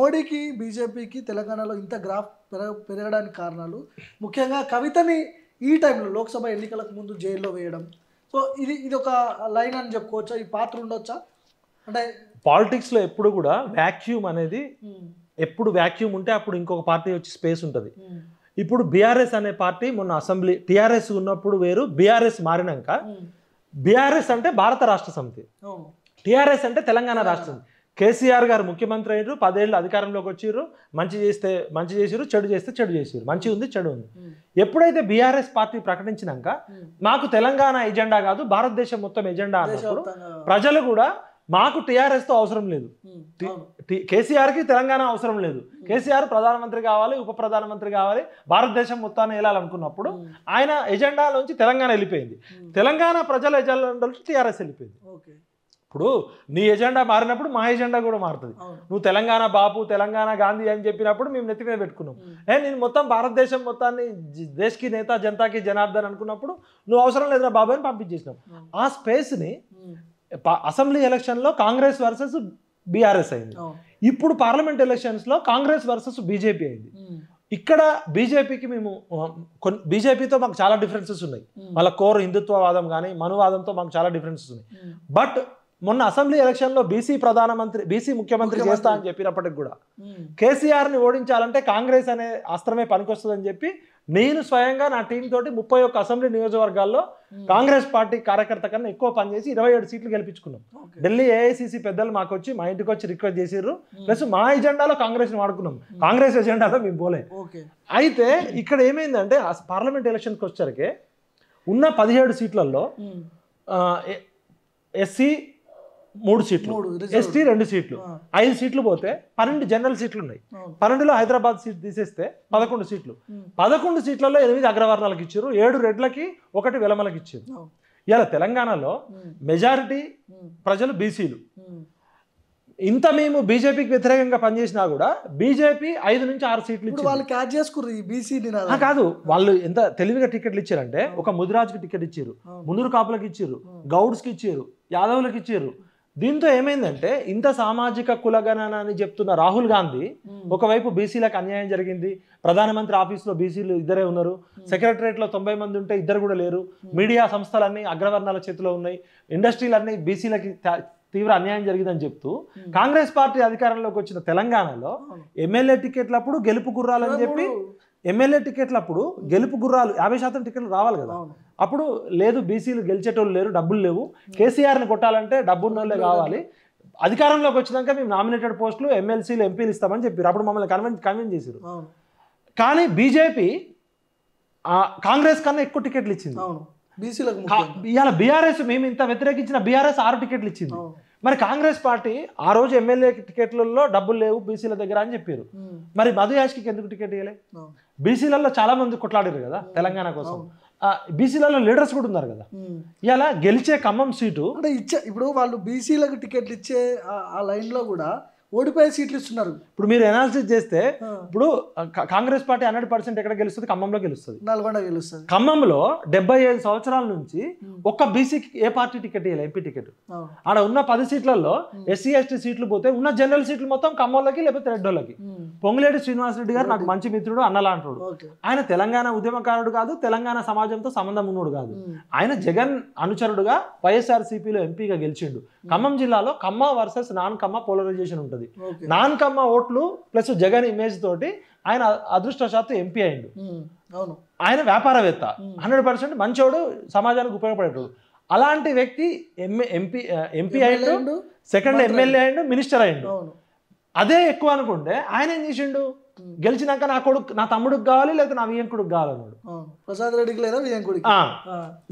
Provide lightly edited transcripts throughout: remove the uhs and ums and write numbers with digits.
మోడీకి బీజేపీకి తెలంగాణలో ఇంత గ్రాఫ్ పెరగడానికి కారణాలు ముఖ్యంగా కవితని ఈ టైంలో లోక్సభ ఎన్నికలకు ముందు జైల్లో వేయడం. సో ఇది ఒక లైన్ అని చెప్పుకోవచ్చా, ఈ పాత్ర ఉండొచ్చా? అంటే పాలిటిక్స్లో ఎప్పుడు కూడా వ్యాక్యూమ్ అనేది, ఎప్పుడు వ్యాక్యూమ్ ఉంటే అప్పుడు ఇంకొక పార్టీ వచ్చి స్పేస్ ఉంటుంది. ఇప్పుడు బీఆర్ఎస్ అనే పార్టీ మొన్న అసెంబ్లీ, టీఆర్ఎస్ ఉన్నప్పుడు వేరు, బీఆర్ఎస్ మారినాక బీఆర్ఎస్ అంటే భారత రాష్ట్ర సమితి, టీఆర్ఎస్ అంటే తెలంగాణ రాష్ట్ర సమితి. కేసీఆర్ గారు ముఖ్యమంత్రి అయ్యారు, 10 ఏళ్ళు అధికారంలోకి వచ్చారు, మంచి చేస్తే మంచి చేసారు, చెడు చేస్తే చెడు చేసారు, మంచి ఉంది చెడు ఉంది. ఎప్పుడైతే బీఆర్ఎస్ పార్టీ ప్రకటించినాక మాకు తెలంగాణ ఎజెండా కాదు భారతదేశం మొత్తం ఎజెండా అన్నప్పుడు ప్రజలు కూడా మాకు టీఆర్ఎస్తో అవసరం లేదు, కేసీఆర్కి తెలంగాణ అవసరం లేదు, కేసీఆర్ ప్రధానమంత్రి కావాలి, ఉప ప్రధానమంత్రి కావాలి, భారతదేశం మొత్తాన్ని వెళ్ళాలనుకున్నప్పుడు ఆయన ఎజెండాలోంచి తెలంగాణ వెళ్ళిపోయింది, తెలంగాణ ప్రజల ఎజెండా టీఆర్ఎస్ వెళ్ళిపోయింది. ఇప్పుడు నీ ఎజెండా మారినప్పుడు మా ఎజెండా కూడా మారుతుంది. నువ్వు తెలంగాణ బాపు, తెలంగాణ గాంధీ అని చెప్పినప్పుడు మేము నెత్తి మీద పెట్టుకున్నాం. నేను మొత్తం భారతదేశం మొత్తాన్ని దేశ్కి నేత జనతాకి జనార్దన్ అనుకున్నప్పుడు నువ్వు అవసరం లేదురా బాబు అని పంపించేసినాం. ఆ స్పేస్ని అసెంబ్లీ ఎలక్షన్లో కాంగ్రెస్ వర్సెస్ బీఆర్ఎస్ అయింది, ఇప్పుడు పార్లమెంట్ ఎలక్షన్స్లో కాంగ్రెస్ వర్సెస్ బీజేపీ అయింది. ఇక్కడ బీజేపీకి మేము బీజేపీతో మాకు చాలా డిఫరెన్సెస్ ఉన్నాయి, వాళ్ళ కోర్ హిందుత్వవాదం కానీ మనువాదంతో మాకు చాలా డిఫరెన్సెస్ ఉన్నాయి. బట్ మొన్న అసెంబ్లీ ఎలక్షన్లో బీసీ ముఖ్యమంత్రి చేస్తా అని చెప్పినప్పటికి కూడా కేసీఆర్ని ఓడించాలంటే కాంగ్రెస్ అనే అస్త్రమే పనికొస్తుందని చెప్పి నేను స్వయంగా నా టీం తోటి 31 అసెంబ్లీ నియోజకవర్గాల్లో కాంగ్రెస్ పార్టీ కార్యకర్త కన్నా ఎక్కువ పనిచేసి 27 సీట్లు గెలిపించుకున్నాం. ఢిల్లీ ఏఐసిసి పెద్దలు మాకు వచ్చి మా ఇంటికి వచ్చి రిక్వెస్ట్ చేసిర్రు, ప్లస్ మా ఎజెండాలో కాంగ్రెస్ని వాడుకున్నాం, కాంగ్రెస్ ఎజెండాలో మేము పోలే. అయితే ఇక్కడ ఏమైందంటే పార్లమెంట్ ఎలక్షన్కి వచ్చరికి ఉన్న 17 సీట్లలో ఎస్సీ 3 సీట్లు, ఎస్టీ 2 సీట్లు, 5 సీట్లు పోతే 12 జనరల్ సీట్లు ఉన్నాయి. 12లో హైదరాబాద్ సీట్ తీసేస్తే 11 సీట్లు, 11 సీట్లలో 8 అగ్రవర్ణాలకు ఇచ్చారు, 7 రెడ్లకి 1 వెలమలకు ఇచ్చారు. ఇలా తెలంగాణలో మెజారిటీ ప్రజలు బీసీలు. ఇంత మేము బీజేపీకి వ్యతిరేకంగా పనిచేసినా కూడా బీజేపీ 5 నుంచి 6 సీట్లు ఇచ్చింది. వాళ్ళు క్యాచ్ చేసుకుర్రు ఈ బీసీని కాదు, వాళ్ళు ఎంత తెలివిగా టికెట్లు ఇచ్చారంటే ఒక ముదిరాజుకి టికెట్ ఇచ్చారు, మున్నూరు కాపులకు ఇచ్చారు, గౌడ్స్కి ఇచ్చారు, యాదవులకు ఇచ్చారు. దీంతో ఏమైందంటే ఇంత సామాజిక కులగణన అని చెప్తున్న రాహుల్ గాంధీ ఒకవైపు బీసీలకు అన్యాయం జరిగింది, ప్రధానమంత్రి ఆఫీస్లో బీసీలు 2 ఉన్నారు, సెక్రటరియట్లో 90 మంది ఉంటే 2 కూడా లేరు, మీడియా సంస్థలన్నీ అగ్రవర్ణాల చేతిలో ఉన్నాయి, ఇండస్ట్రీలన్నీ బీసీలకి తీవ్ర అన్యాయం జరిగిందని చెప్తూ కాంగ్రెస్ పార్టీ అధికారంలోకి వచ్చిన తెలంగాణలో ఎమ్మెల్యే టికెట్లప్పుడు గెలుపు గుర్రాలని చెప్పి ఎమ్మెల్యే టికెట్లప్పుడు గెలుపు గుర్రాలు 50% టికెట్లు రావాలి కదా, అప్పుడు లేదు బీసీలు గెలిచేటోళ్ళు లేరు, డబ్బులు లేవు, కేసీఆర్ని కొట్టాలంటే డబ్బున్నోళ్ళే కావాలి, అధికారంలోకి వచ్చినాక మేము నామినేటెడ్ పోస్టులు ఎమ్మెల్సీలు ఎంపీలు ఇస్తామని చెప్పారు, అప్పుడు మమ్మల్ని కన్విన్స్ చేశారు. కానీ బీజేపీ కాంగ్రెస్ కన్నా ఎక్కువ టికెట్లు ఇచ్చింది. ఇవాళ బీఆర్ఎస్ మేము ఇంత వ్యతిరేకించిన బీఆర్ఎస్ 6 టికెట్లు ఇచ్చింది. మరి కాంగ్రెస్ పార్టీ ఆ రోజు ఎమ్మెల్యే టికెట్లలో డబ్బులు లేవు బీసీల దగ్గర అని చెప్పారు, మరి మధు యాష్కి ఎందుకు టికెట్ ఇవ్వలే? బీసీలలో చాలా మంది కొట్లాడారు కదా తెలంగాణ కోసం, బీసీలలో లీడర్స్ కూడా ఉన్నారు కదా. ఇలా గెలిచే ఖమ్మం సీటు అంటే ఇప్పుడు వాళ్ళు బీసీలకు టికెట్లు ఇచ్చే ఆ లైన్లో కూడా ఓడిపోయే సీట్లు ఇస్తున్నారు. ఇప్పుడు మీరు అనాలిసిస్ చేస్తే ఇప్పుడు కాంగ్రెస్ పార్టీ 100% ఎక్కడ గెలుస్తుంది? ఖమ్మంలో గెలుస్తుంది, నల్గొండ గెలుస్తుంది. ఖమ్మంలో 75 సంవత్సరాల నుంచి ఒక్క బీసీకి ఏ పార్టీ టికెట్ ఇవ్వాలి? MP ticket. ఆడ ఉన్న 10 సీట్లలో ఎస్సీ ఎస్టీ సీట్లు పోతే ఉన్న జనరల్ సీట్లు మొత్తం ఖమ్మంలోకి లేకపోతే రెడ్డోళ్ళకి. పొంగులేటి శ్రీనివాసరెడ్డి గారు నాకు మంచి మిత్రుడు, అన్నలాంటోడు. ఆయన తెలంగాణ ఉద్యమకారుడు కాదు, తెలంగాణ సమాజంతో సంబంధం ఉన్నోడు కాదు. ఆయన జగన్ అనుచరుడుగా వైఎస్ఆర్సీపీలో ఎంపీగా గెలిచిండు. ఖమ్మం జిల్లాలో కమ్మ వర్సెస్ నాన్ కమ్మ పోలరైజేషన్ ఉంటుంది. నాన్ కమ్మ ఓట్లు ప్లస్ జగన్ ఇమేజ్ తోటి ఆయన అదృష్టవశాత్తు ఎంపీ అయిండు. ఆయన వ్యాపారవేత్త, 100% మంచోడు, సమాజానికి ఉపయోగపడేటోడు. అలాంటి వ్యక్తి ఎంపీ అయిండు, సెకండ్ ఎమ్మెల్యే అయిండు, మినిస్టర్ అయిండు. అదే ఎక్కువ అనుకుంటే ఆయన ఏం చేసిండు? గెలిచినాక నా తమ్ముడికి కావాలి లేదా నా వియంకుడికి కావాలన్నాడు. ప్రసాద్ రెడ్డికి లేదా వియంకుడికి.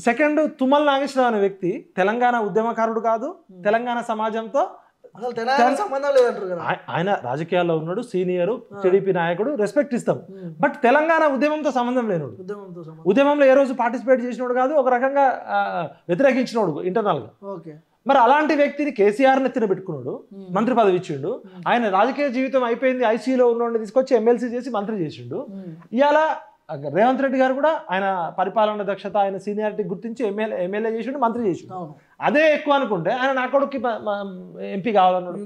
సెకండ్ తుమ్మల నాగేశ్వరరావు అనే వ్యక్తి తెలంగాణ ఉద్యమకారుడు కాదు, తెలంగాణ సమాజంతో ఆయన రాజకీయాల్లో ఉన్నాడు, సీనియరు, టీడీపీ నాయకుడు, రెస్పెక్ట్ ఇస్తాం. బట్ తెలంగాణ ఉద్యమంతో సంబంధం లేనుడు, ఉద్యమంలో ఏ రోజు పార్టిసిపేట్ చేసినోడు కాదు, ఒక రకంగా వ్యతిరేకించినోడు ఇంటర్నల్ గా. మరి అలాంటి వ్యక్తిని కేసీఆర్ నెత్తిన పెట్టుకున్నాడు, మంత్రి పదవి ఇచ్చిండు. ఆయన రాజకీయ జీవితం అయిపోయింది, ఐసీలో ఉన్నోడిని తీసుకొచ్చి ఎమ్మెల్సీ చేసి మంత్రి చేసిండు. ఇవాళ రేవంత్ రెడ్డి గారు కూడా ఆయన పరిపాలన దక్షత ఆయన సీనియారిటీ గుర్తించి ఎమ్మెల్యే చేసిండు, మంత్రి చేసిండు. అదే ఎక్కువ అనుకుంటే ఆయన నా కొడుకు ఎంపీ కావాలన్నాడు.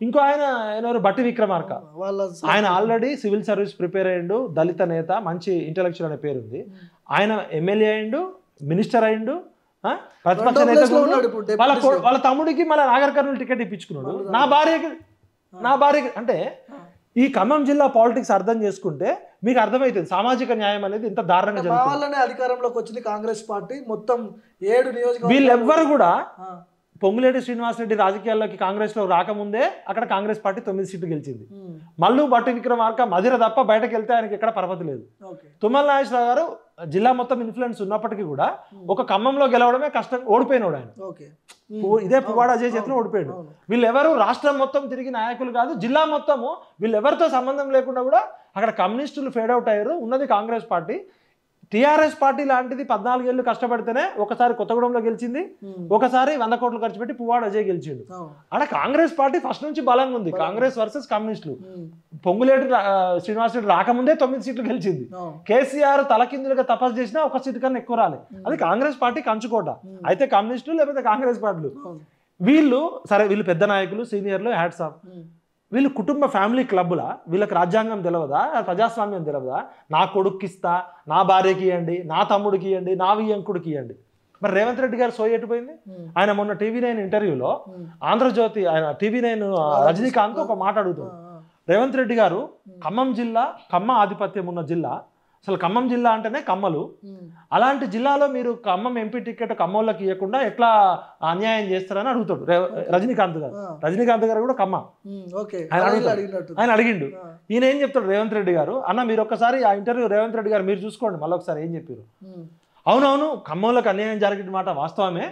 ఇంకో ఆయన ఎవరు బట్టి విక్రమార్క, ఆయన ఆల్రెడీ సివిల్ సర్వీస్ ప్రిపేర్ అయ్యిండు, దళిత నేత, మంచి ఇంటెలెక్చువల్ అనే పేరుంది. ఆయన ఎమ్మెల్యే అయ్యిండు, మినిస్టర్ అయ్యిండు, ప్రతిపక్ష నేత. వాళ్ళ తమ్ముడికి మళ్ళీ నాగర్ కర్నూలు టికెట్ ఇప్పించుకున్నాడు. నా భార్యకి అంటే ఈ ఖమ్మం జిల్లా పాలిటిక్స్ అర్థం చేసుకుంటే మీకు అర్థమవుతుంది సామాజిక న్యాయం అనేది ఇంత దారుణంగా జరుగుతుంది. అధికారంలోకి వచ్చింది కాంగ్రెస్ పార్టీ, మొత్తం 7 నియోజకవర్గాలు. వీళ్ళెవ్వరు కూడా పొంగులేటి శ్రీనివాసరెడ్డి రాజకీయాల్లోకి కాంగ్రెస్ లో రాకముందే అక్కడ కాంగ్రెస్ పార్టీ 9 సీట్లు గెలిచింది. మల్లు బట్టి విక్రమార్క మధిర తప్ప బయటకు వెళ్తే ఆయనకి ఎక్కడ పరపతి లేదు. తుమ్మల నాగేశ్వరరావు గారు జిల్లా మొత్తం ఇన్ఫ్లుయెన్స్ ఉన్నప్పటికీ కూడా ఒక ఖమ్మంలో గెలవడమే కష్టం, ఓడిపోయినాడు ఆయన. ఇదే పువ్వాడ అజయ్ చేతిలో ఓడిపోయాడు. వీళ్ళెవరు రాష్ట్రం మొత్తం తిరిగి నాయకులు కాదు, జిల్లా మొత్తము వీళ్ళెవరితో సంబంధం లేకుండా కూడా అక్కడ కమ్యూనిస్టులు ఫేడ్ అవుట్ అయ్యారు. ఉన్నది కాంగ్రెస్ పార్టీ. టీఆర్ఎస్ పార్టీ లాంటిది 14 ఏళ్ళు కష్టపడితేనే ఒకసారి కొత్తగూడెంలో గెలిచింది, ఒకసారి 100 కోట్లు ఖర్చు పెట్టి పువ్వాడ అజయ్ గెలిచిండు. అక్కడ కాంగ్రెస్ పార్టీ ఫస్ట్ నుంచి బలంగా ఉంది. కాంగ్రెస్ వర్సెస్ కమ్యూనిస్టులు. పొంగులేటి శ్రీనివాసరెడ్డి రాకముందే 9 సీట్లు గెలిచింది. కేసీఆర్ తలకిందులుగా తపస్సు చేసినా 1 సీటు కన్నా ఎక్కువ రాలే. అది కాంగ్రెస్ పార్టీ కంచుకోట. అయితే కమ్యూనిస్టులు లేకపోతే కాంగ్రెస్ పార్టీలు వీళ్ళు సరే, వీళ్ళు పెద్ద నాయకులు, సీనియర్లు, హ్యాట్స్ ఆఫ్. వీళ్ళు కుటుంబ ఫ్యామిలీ క్లబ్లా, వీళ్ళకి రాజ్యాంగం తెలియదా, ప్రజాస్వామ్యం తెలియదా? నా కొడుక్కి ఇస్తా, నా భార్యకి ఇవ్వండి, నా తమ్ముడికి ఇవ్వండి, నా వియ్యంకుడికి ఇవ్వండి. మరి రేవంత్ రెడ్డి గారు సోయి ఎట్టుపోయింది? ఆయన మొన్న TV9 ఇంటర్వ్యూలో ఆంధ్రజ్యోతి ఆయన TV9 రజనీకాంత్ ఒక మాట అడుగుతాడు. రేవంత్ రెడ్డి గారు ఖమ్మం జిల్లా, ఖమ్మ ఆధిపత్యం ఉన్న జిల్లా, అసలు ఖమ్మం జిల్లా అంటేనే కమ్మలు, అలాంటి జిల్లాలో మీరు ఖమ్మం ఎంపీ టికెట్ ఖమ్మంలోకి ఇవ్వకుండా ఎట్లా అన్యాయం చేస్తారని అడుగుతాడు రజనీకాంత్ గారు. రజనీకాంత్ గారు కూడా ఖమ్మం ఆయన అడిగిండు. ఈయన ఏం చెప్తాడు రేవంత్ రెడ్డి గారు, అన్న మీరు ఒక్కసారి ఆ ఇంటర్వ్యూ రేవంత్ రెడ్డి గారు మీరు చూసుకోండి మళ్ళీ ఒకసారి ఏం చెప్పారు. అవునవును, ఖమ్మంలోకి అన్యాయం జరిగిన మాట వాస్తవమే,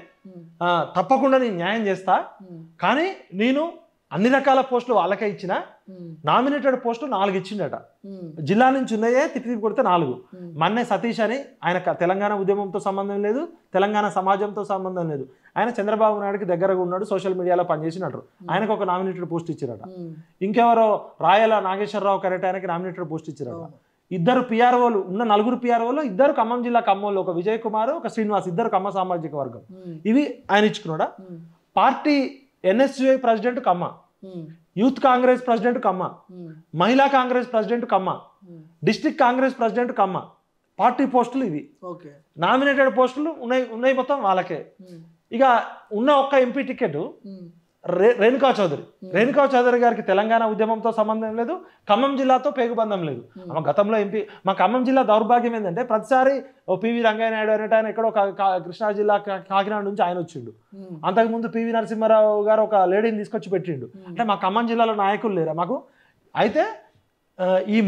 తప్పకుండా నేను న్యాయం చేస్తా, కానీ నేను అన్ని రకాల పోస్టులు వాళ్ళకే ఇచ్చిన, నామినేటెడ్ పోస్టులు 4 ఇచ్చిండట. జిల్లా నుంచి ఉన్నాయే తిప్పి కొడితే 4. మన్నే సతీష్ అని ఆయన తెలంగాణ ఉద్యమంతో సంబంధం లేదు, తెలంగాణ సమాజంతో సంబంధం లేదు. ఆయన చంద్రబాబు నాయుడుకి దగ్గరగా ఉన్నాడు, సోషల్ మీడియాలో పనిచేసినట్టు. ఆయనకు ఒక నామినేటెడ్ పోస్ట్ ఇచ్చారట. ఇంకెవరో రాయల నాగేశ్వరరావు కరెక్ట్ ఆయనకి నామినేటెడ్ పోస్ట్ ఇచ్చారట. 2 PROలు ఉన్న 4 PROలో 2 ఖమ్మం జిల్లా ఖమ్మంలో, ఒక విజయ్ కుమార్, ఒక శ్రీనివాస్, 2 ఖమ్మ సామాజిక వర్గం. ఇవి ఆయన ఇచ్చుకున్నాడా? Party NSUI president Kamma, youth Congress president Kamma, మహిళా Congress president Kamma, district Congress president Kamma. Party పోస్టులు ఇవి. నామినేటెడ్ పోస్టులు ఉన్నాయి మొత్తం వాళ్ళకే. ఇక ఉన్న ఒక్క ఎంపీ టికెట్ రేణుకా చౌదరి గారికి తెలంగాణ ఉద్యమంతో సంబంధం లేదు, ఖమ్మం జిల్లాతో పేగుబంధం లేదు. ఆమె గతంలో ఎంపీ. మా ఖమ్మం జిల్లా దౌర్భాగ్యం ఏంటంటే ప్రతిసారి PV రంగయ్య నాయుడు అనేట ఆయన ఎక్కడో కృష్ణా జిల్లా కాకినాడ నుంచి ఆయన వచ్చిండు. అంతకుముందు PV నరసింహారావు గారు ఒక లేడీని తీసుకొచ్చి పెట్టిండు. అంటే మా ఖమ్మం జిల్లాలో నాయకులు లేరా మాకు? అయితే ఈ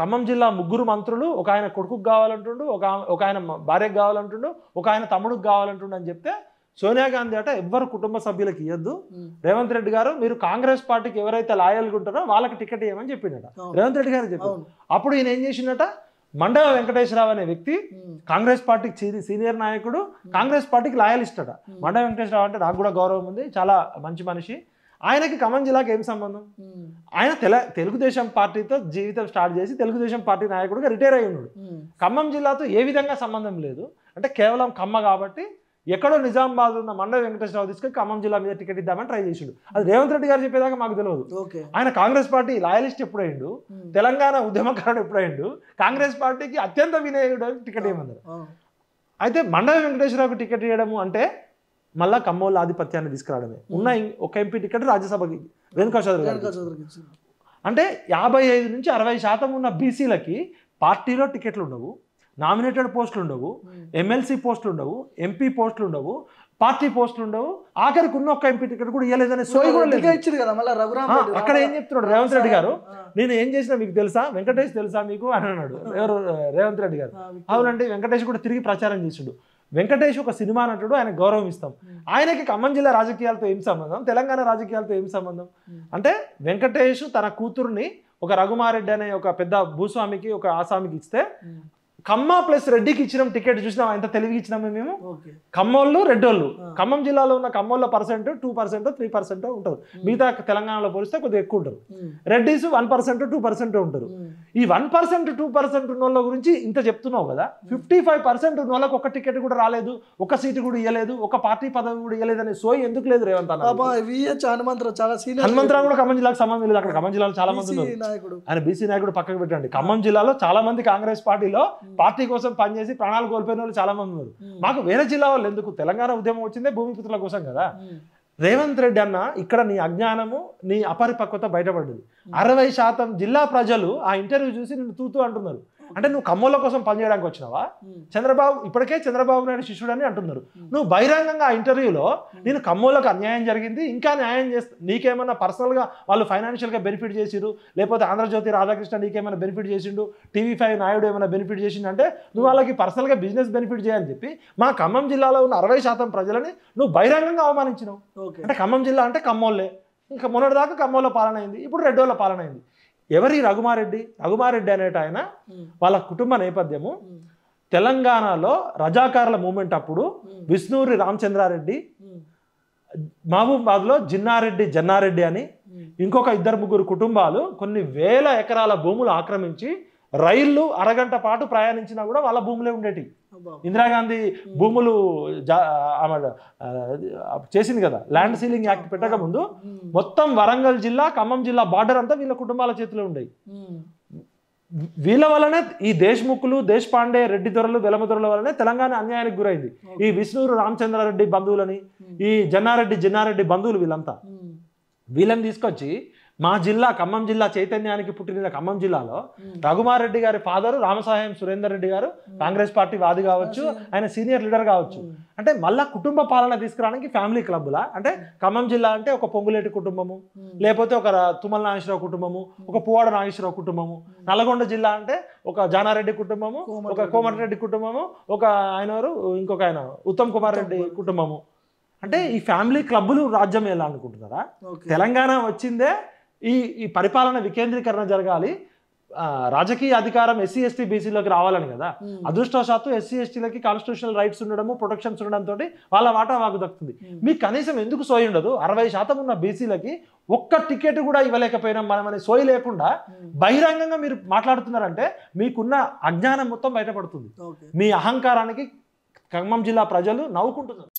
ఖమ్మం జిల్లా 3 మంత్రులు, ఒక ఆయన కొడుకుకు కావాలంటుండు, ఒక ఆయన భార్యకు కావాలంటుండు, ఒక ఆయన తమ్ముడికి కావాలంటుండు అని చెప్తే సోనియా గాంధీ అట ఎవ్వరు కుటుంబ సభ్యులకు ఇవ్వద్దు, రేవంత్ రెడ్డి గారు మీరు కాంగ్రెస్ పార్టీకి ఎవరైతే లాయల్గా ఉంటారో వాళ్ళకి టికెట్ ఇవ్వమని చెప్పిండట. రేవంత్ రెడ్డి గారు చెప్పారు. అప్పుడు ఈయన ఏం చేసిండట, మండవ వెంకటేశ్వరరావు అనే వ్యక్తి కాంగ్రెస్ పార్టీకి సీనియర్ నాయకుడు, కాంగ్రెస్ పార్టీకి లాయలిస్ట్ అట. మండవ వెంకటేశ్వరరావు అంటే నాకు కూడా గౌరవం ఉంది, చాలా మంచి మనిషి. ఆయనకి ఖమ్మం జిల్లాకి ఏం సంబంధం? ఆయన తెలుగుదేశం పార్టీతో జీవితం స్టార్ట్ చేసి తెలుగుదేశం పార్టీ నాయకుడిగా రిటైర్ అయి ఉన్నాడు. ఖమ్మం జిల్లాతో ఏ విధంగా సంబంధం లేదు. అంటే కేవలం ఖమ్మ కాబట్టి ఎక్కడో నిజామాబాద్ ఉన్న మండవ వెంకటేశ్వరరావు తీసుకొని ఖమ్మం జిల్లా మీద టికెట్ ఇద్దామని ట్రై చేసాడు. అది రేవంత్ రెడ్డి గారు చెప్పేదాకా మాకు తెలియదు. ఆయన కాంగ్రెస్ పార్టీ లాయలిస్ట్ ఎప్పుడైండు, తెలంగాణ ఉద్యమకారుడు ఎప్పుడైండు, కాంగ్రెస్ పార్టీకి అత్యంత వినేయుడు టికెట్ ఇవ్వమన్నారు. అయితే మండవ వెంకటేశ్వరరావుకి టికెట్ ఇవ్వడము అంటే మళ్ళా ఖమ్మంలో ఆధిపత్యాన్ని తీసుకురావడమే. ఉన్న ఒక ఎంపీ టికెట్ రాజ్యసభకి రేణుకా చౌదరి గారికి. అంటే 55 నుంచి 60% ఉన్న బీసీలకి పార్టీలో టికెట్లు ఉండవు, నామినేటెడ్ పోస్టులు ఉండవు, ఎమ్మెల్సీ పోస్టులు ఉండవు, ఎంపీ పోస్టులు ఉండవు, పార్టీ పోస్టులు ఉండవు. ఆఖరికి ఉన్న ఒక్క ఎంపీ టికెట్ కూడా ఇవ్వలేదనే సోయి కూడా లేదు. అక్కడ ఏం చెప్తున్నాడు రేవంత్ రెడ్డి గారు, నేను ఏం చేసినా మీకు తెలుసా, వెంకటేష్ తెలుసా మీకు అని అన్నాడు ఎవరు రేవంత్ రెడ్డి గారు. అవునండి, వెంకటేష్ కూడా తిరిగి ప్రచారం చేసిండు. వెంకటేష్ ఒక సినిమా నటుడు, ఆయన గౌరవం ఇస్తాం. ఆయనకి ఖమ్మం జిల్లా రాజకీయాలతో ఏం సంబంధం, తెలంగాణ రాజకీయాలతో ఏం సంబంధం? అంటే వెంకటేష్ తన కూతుర్ని ఒక రఘుమారెడ్డి అనే ఒక పెద్ద భూస్వామికి, ఒక ఆసామికి ఇస్తే ఖమ్మ ప్లస్ రెడ్డికి ఇచ్చినాం టికెట్ చూసినాం ఎంత తెలివికి ఇచ్చినాము మేము. ఓకే ఖమ్మోళ్ళు రెడ్డోళ్ళు, ఖమ్మం జిల్లాలో ఉన్న ఖమ్మోళ్ళ పర్సెంట్ 2% 3% ఉంటుంది, మిగతా తెలంగాణలో పోలిస్తే కొద్దిగా ఎక్కువ ఉంటారు. రెడ్డీస్ 1% 2% ఉంటారు. ఈ 1% 2% ఉన్న వాళ్ళ గురించి ఇంత చెప్తున్నావు కదా, 55% ఉన్న వాళ్ళకి ఒక టికెట్ కూడా రాలేదు, ఒక సీటు కూడా ఇవ్వలేదు, ఒక పార్టీ పదవి కూడా ఇవ్వలేదు అనే సోయి ఎందుకు లేదు రేవంత్ అన్న? హనుమంతరావు కూడా ఖమ్మం జిల్లాకు సంబంధం లేదు, అక్కడ ఖమ్మం జిల్లాలో చాలా మంది ఉన్నారు. ఆయన బీసీ నాయకుడు పక్కకు పెట్టండి, ఖమ్మం జిల్లాలో చాలా మంది కాంగ్రెస్ పార్టీలో పార్టీ కోసం పనిచేసి ప్రాణాలు కోల్పోయిన వాళ్ళు చాలా మంది ఉన్నారు. మాకు వేరే జిల్లా వాళ్ళు ఎందుకు? తెలంగాణ ఉద్యమం వచ్చిందే భూమిపుత్రుల కోసం కదా. రేవంత్ రెడ్డి అన్న ఇక్కడ నీ అజ్ఞానము నీ అపరిపక్వత బయటపడ్డది. 60% జిల్లా ప్రజలు ఆ ఇంటర్వ్యూ చూసి నిన్ను తూతూ అంటున్నారు. అంటే నువ్వు ఖమ్మంల కోసం పనిచేయడానికి వచ్చినావా? చంద్రబాబు ఇప్పటికే చంద్రబాబు నాయుడు శిష్యుడని అంటున్నారు. నువ్వు బహిరంగంగా ఆ ఇంటర్వ్యూలో నేను ఖమ్మంలకు అన్యాయం జరిగింది, ఇంకా న్యాయం చేస్తా, నీకేమన్నా పర్సనల్గా వాళ్ళు ఫైనాన్షియల్గా బెనిఫిట్ చేసిరు, లేకపోతే ఆంధ్రజ్యోతి రాధాకృష్ణ నీకేమైనా బెనిఫిట్ చేసిండు, TV5 నాయుడు ఏమైనా బెనిఫిట్ చేసిండు అంటే నువ్వు వాళ్ళకి పర్సనల్గా బిజినెస్ బెనిఫిట్ చేయని చెప్పి మా ఖమ్మం జిల్లాలో ఉన్న 60% ప్రజలని నువ్వు బహిరంగంగా అవమానించినావు. అంటే ఖమ్మం జిల్లా అంటే ఖమ్మోళ్ళే, ఇంకా మొన్నటిదాకా ఖమ్మంలో పాలన అయింది, ఇప్పుడు రెడ్డోళ్ళ పాలన అయింది. ఎవరి రఘుమారెడ్డి? రఘుమారెడ్డి అనేట ఆయన వాళ్ళ కుటుంబ నేపథ్యము తెలంగాణలో రజాకారుల మూమెంట్ అప్పుడు విష్ణూరి రామచంద్రారెడ్డి, మహబూబాబాద్లో జన్నారెడ్డి అని ఇంకొక 2-3 కుటుంబాలు కొన్ని వేల ఎకరాల భూములు ఆక్రమించి రైళ్లు అరగంట పాటు ప్రయాణించినా కూడా వాళ్ళ భూములే ఉండేటి. ఇందిరాగాంధీ భూములు చేసింది కదా, ల్యాండ్ సీలింగ్ యాక్ట్ పెట్టక ముందు మొత్తం వరంగల్ జిల్లా ఖమ్మం జిల్లా బార్డర్ అంతా వీళ్ళ కుటుంబాల చేతిలో ఉండేవి. వీళ్ళ వల్లనే ఈ దేశ్ముఖులు, దేశపాండే, రెడ్డి దొరలు, వెలమ దొరల వల్లనే తెలంగాణ అన్యాయానికి గురైంది. ఈ విష్ణూరు రామచంద్రారెడ్డి బంధువులని, ఈ జన్నారెడ్డి బంధువులు వీళ్ళంతా వీళ్ళని తీసుకొచ్చి మా జిల్లా ఖమ్మం జిల్లా చైతన్యానికి పుట్టిన ఖమ్మం జిల్లాలో రఘుమారెడ్డి గారి ఫాదరు రామసాయం సురేందర్ రెడ్డి గారు కాంగ్రెస్ పార్టీ వాది కావచ్చు, ఆయన సీనియర్ లీడర్ కావచ్చు. అంటే మళ్ళా కుటుంబ పాలన తీసుకురావడానికి ఫ్యామిలీ క్లబ్లా? అంటే ఖమ్మం జిల్లా అంటే ఒక పొంగులేటి కుటుంబము, లేకపోతే ఒక తుమ్మల నాగేశ్వరరావు కుటుంబము, ఒక పువ్వాడ నాగేశ్వరరావు కుటుంబము. నల్గొండ జిల్లా అంటే ఒక జానారెడ్డి కుటుంబము, ఒక కోమటిరెడ్డి కుటుంబము, ఒక ఆయన ఇంకొక ఆయన ఉత్తమ్ కుమార్ రెడ్డి కుటుంబము. అంటే ఈ ఫ్యామిలీ క్లబ్బులు రాజ్యం ఎలా అనుకుంటున్నారా? తెలంగాణ వచ్చిందే ఈ పరిపాలన వికేంద్రీకరణ జరగాలి, రాజకీయ అధికారం SC ST BCలోకి రావాలని కదా. అదృష్టవశాత్తు SC STలకి కాన్స్టిట్యూషనల్ రైట్స్ ఉండడము, ప్రొటెక్షన్స్ ఉండడంతో వాళ్ళ వాటా వాకు దక్కుతుంది. మీకు కనీసం ఎందుకు సోయి ఉండదు? 60% ఉన్న BCలకి ఒక్క టికెట్ కూడా ఇవ్వలేకపోయినాం మనమని సోయి లేకుండా బహిరంగంగా మీరు మాట్లాడుతున్నారంటే మీకున్న అజ్ఞానం మొత్తం బయటపడుతుంది. మీ అహంకారానికి ఖమ్మం జిల్లా ప్రజలు నవ్వుకుంటున్నారు.